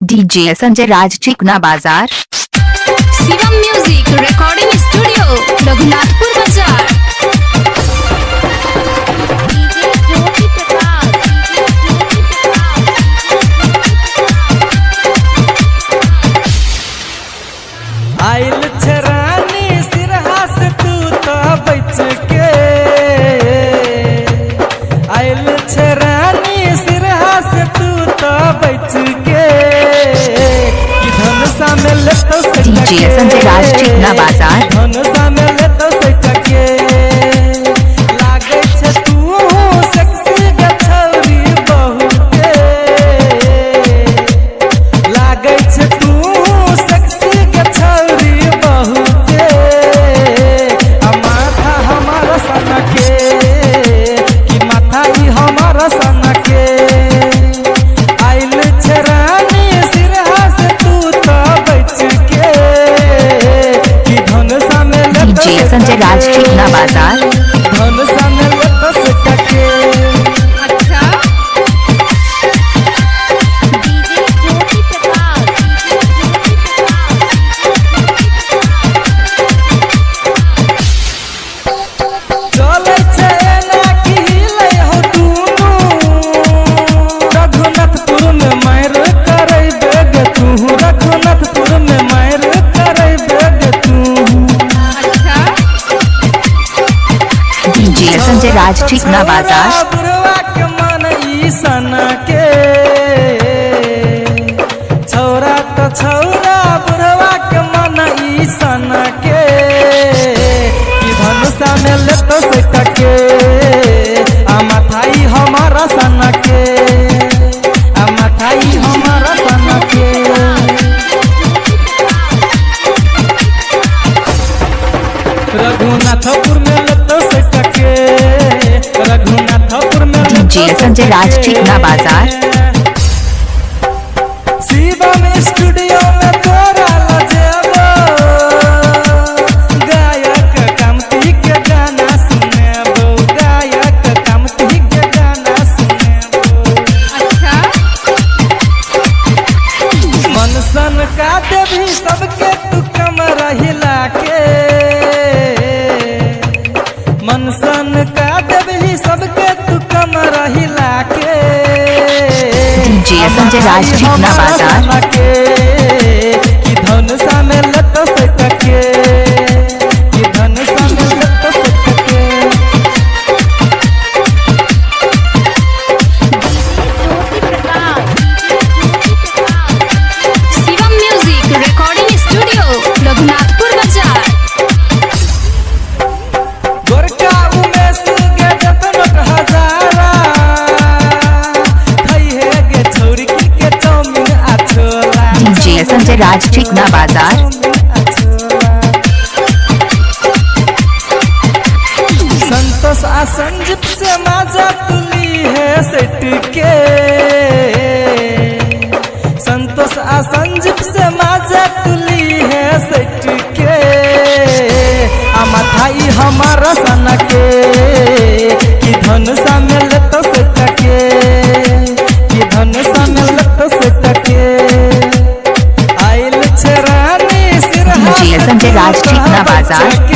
DJ Sanjay राज चिकना बाजार। Shivam music recording studio Raghunathpur बाजार। आइल छरानी सिरहा से तू तो बच के, आइल छरानी सिरहा से तू तो बच के, कि धन सामे ले तो डीजे संजय राज चिकना बाजार। धन सामे ले तो सटके, लागे छे तू सेक्सी गछौरी बहु के, लागे छे तू सेक्सी गछौरी बहु के, आ माथा हमारा सना के, कि माथा ही हमारा सना के, आइल छरानी सिरहा से तू तो बच के, कि धन सामे ले तो डीजे संजय राज चिकना बाजार। धन सामे ले तो सटके। अच्छा डीजे ज्योति प्रकाश। चले छे ना कि हिले हो दुनु, रघुनाथपुर में मार करे बेग तू, रघुनाथपुर में मार करे बेग तू। अच्छा डीजे संजय राज चिकना बाजार। बुढ़वा के मन ई सना के, छौरा तो छौरा बुढ़वा के मन ई सना के, कि धन सामे ले तो सटके, आ माथाई हमारा सना के, आ माथाई हमारा सना के। रघुनाथपुर में ले तो सटके, रघुनाथपुर में ले तो डीजे संजय राज चिकना बाजार। शिवम स्टूडियो में तोरा लजेबो, गायक कामती के गाना सुनेबो, गायक कामती के गाना सुनेबो। अच्छा मन सन का देवी सबके तू कमर हिला के, मन सन का देवी सबके तू कमर हिला के, डीजे संजय राज चिकना बाजार। कि धन सामे ले तो सटके, कि धन सामे ले तो सटके। Jyoti Prakash. Shivam music recording studio Raghunathpur बाजार। गोरका उमेश के जतन हजारा, खई है गे छौरी की के चाउमीन आ छोला। डीजे संजय राज चिकना बाजार। संतोष आ संजीव से माजा तुली है सटके, संतोष आ संजीव से माजा तुली है सटके, आ माथाई हमारा सना के, कि धन सामे ले तो सटके, कि धन सामे ले तो सटके, आइल छरानी सिरहा डीजे संजय राज चिकना बाजार।